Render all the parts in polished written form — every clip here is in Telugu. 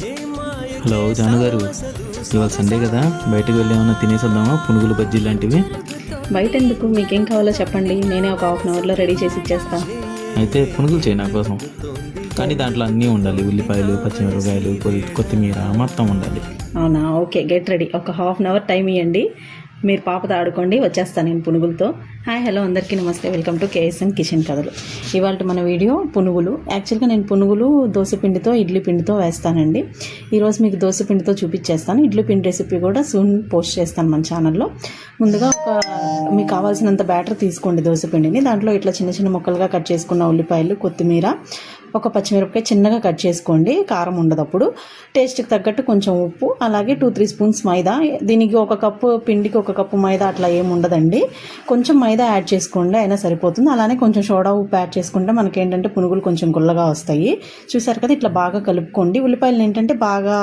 హలో జాను గారు, ఇవాళ సండే కదా, బయటకు వెళ్ళి ఏమైనా తినేసేద్దామా? పునుగులు బజ్జీ లాంటివి. బయట ఎందుకు, మీకేం కావాలో చెప్పండి, నేనే ఒక హాఫ్ అన్ అవర్లో రెడీ చేసి ఇచ్చేస్తాను. అయితే పునుగులు చేయి నా కోసం, కానీ దాంట్లో అన్నీ ఉండాలి. ఉల్లిపాయలు, పచ్చిమిరపకాయలు, కొత్తిమీర మొత్తం ఉండాలి. అవునా, ఓకే, గెట్ రెడీ. ఒక హాఫ్ అన్ అవర్ టైం ఇవ్వండి, మీరు పాపతో ఆడుకోండి, వచ్చేస్తాను నేను పునుగులతో. హాయ్, హలో, అందరికీ నమస్తే, వెల్కమ్ టు కేఎస్ఎన్ కిచెన్ కథలు. ఇవాళ మన వీడియో పునుగులు. యాక్చువల్గా నేను పునుగులు దోశపిండితో, ఇడ్లీ పిండితో వేస్తానండి. ఈరోజు మీకు దోశపిండితో చూపించేస్తాను. ఇడ్లీ పిండి రెసిపీ కూడా సూన్ పోస్ట్ చేస్తాను మన ఛానల్లో. ముందుగా మీకు కావాల్సినంత బ్యాటర్ తీసుకోండి దోశపిండిని. దాంట్లో ఇట్లా చిన్న చిన్న ముక్కలుగా కట్ చేసుకున్న ఉల్లిపాయలు, కొత్తిమీర, ఒక పచ్చిమిరపకాయ చిన్నగా కట్ చేసుకోండి, కారం ఉండదు అప్పుడు. టేస్ట్కి తగ్గట్టు కొంచెం ఉప్పు, అలాగే 2-3 స్పూన్స్ మైదా. దీనికి ఒక కప్పు పిండికి ఒక కప్పు మైదా అట్లా ఏమి ఉండదండి, కొంచెం మైదా యాడ్ చేసుకోండి అయినా సరిపోతుంది. అలానే కొంచెం సోడా ఉప్పు యాడ్ చేసుకుంటే మనకేంటంటే పునుగులు కొంచెం గుల్లగా వస్తాయి. చూసారు కదా, ఇట్లా బాగా కలుపుకోండి. ఉల్లిపాయలు ఏంటంటే బాగా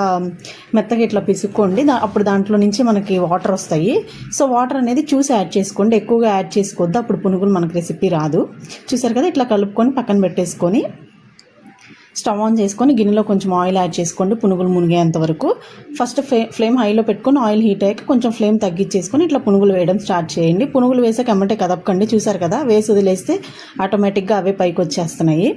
మెత్తగా ఇట్లా పిసుక్కోండి, అప్పుడు దాంట్లో నుంచి మనకి వాటర్ వస్తాయి. సో వాటర్ అనేది చూసి యాడ్ చేసుకోండి, ఎక్కువగా యాడ్ చేసుకోవద్దు, అప్పుడు పునుగులు మనకి రెసిపీ రాదు. చూసారు కదా, ఇట్లా కలుపుకొని పక్కన పెట్టేసుకొని స్టవ్ ఆన్ చేసుకొని గిన్నెలో కొంచెం ఆయిల్ యాడ్ చేసుకోండి, పునుగులు మునిగేంత వరకు. ఫస్ట్ ఫ్లేమ్ హైలో పెట్టుకొని ఆయిల్ హీట్ అయ్యాక కొంచెం ఫ్లేమ్ తగ్గించేసుకొని ఇట్లా పునుగులు వేయడం స్టార్ట్ చేయండి. పునుగులు వేసాక ఎమ్మటే కదపకండి. చూసారు కదా, వేసి వదిలేస్తే ఆటోమేటిక్గా అవే పైకి వచ్చేస్తున్నాయి.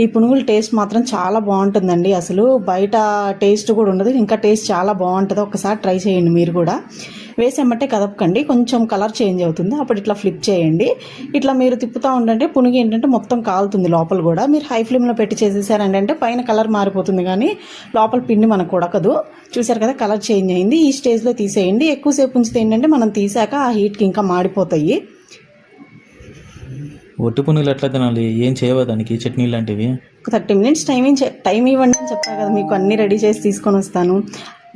ఈ పునుగుల టేస్ట్ మాత్రం చాలా బాగుంటుందండి, అసలు బయట టేస్ట్ కూడా ఉండదు, ఇంకా టేస్ట్ చాలా బాగుంటుంది. ఒకసారి ట్రై చేయండి మీరు కూడా. వేసేమంటే కదపకండి, కొంచెం కలర్ చేంజ్ అవుతుంది, అప్పుడు ఇట్లా ఫ్లిప్ చేయండి. ఇట్లా మీరు తిప్పుతూ ఉండంటే పునుగు ఏంటంటే మొత్తం కాలుతుంది లోపల కూడా. మీరు హై ఫ్లేమ్లో పెట్టి చేసేసారంటే పైన కలర్ మారిపోతుంది, కానీ లోపల పిండి మనకు ఉడకదు. చూసారు కదా, కలర్ చేంజ్ అయింది. ఈ స్టేజ్లో తీసేయండి. ఎక్కువసేపు ఉంచితే ఏంటంటే మనం తీసాక ఆ హీట్కి ఇంకా మాడిపోతాయి. ఒట్టి పునుగులు ఎట్లా తినాలి? ఏం చేయవా దానికి? చట్నీ లాంటివి? 30 మినిట్స్ టైం ఇవ్వండి అని చెప్పా కదా మీకు, అన్నీ రెడీ చేసి తీసుకొని వస్తాను.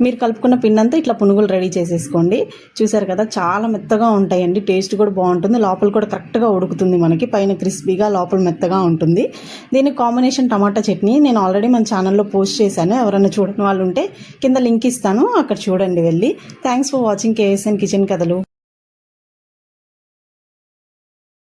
మీరు కలుపుకున్న పిండి అంతా ఇట్లా పునుగులు రెడీ చేసేసుకోండి. చూసారు కదా, చాలా మెత్తగా ఉంటాయండి, టేస్ట్ కూడా బాగుంటుంది, లోపల కూడా కరెక్ట్గా ఉడుకుతుంది మనకి, పైన క్రిస్పీగా లోపల మెత్తగా ఉంటుంది. దీనికి కాంబినేషన్ టమాటా చట్నీ నేను ఆల్రెడీ మన ఛానల్లో పోస్ట్ చేశాను, ఎవరైనా చూడని వాళ్ళు ఉంటే కింద లింక్ ఇస్తాను, అక్కడ చూడండి వెళ్ళి. Thanks for watching KSN kitchen కథలు.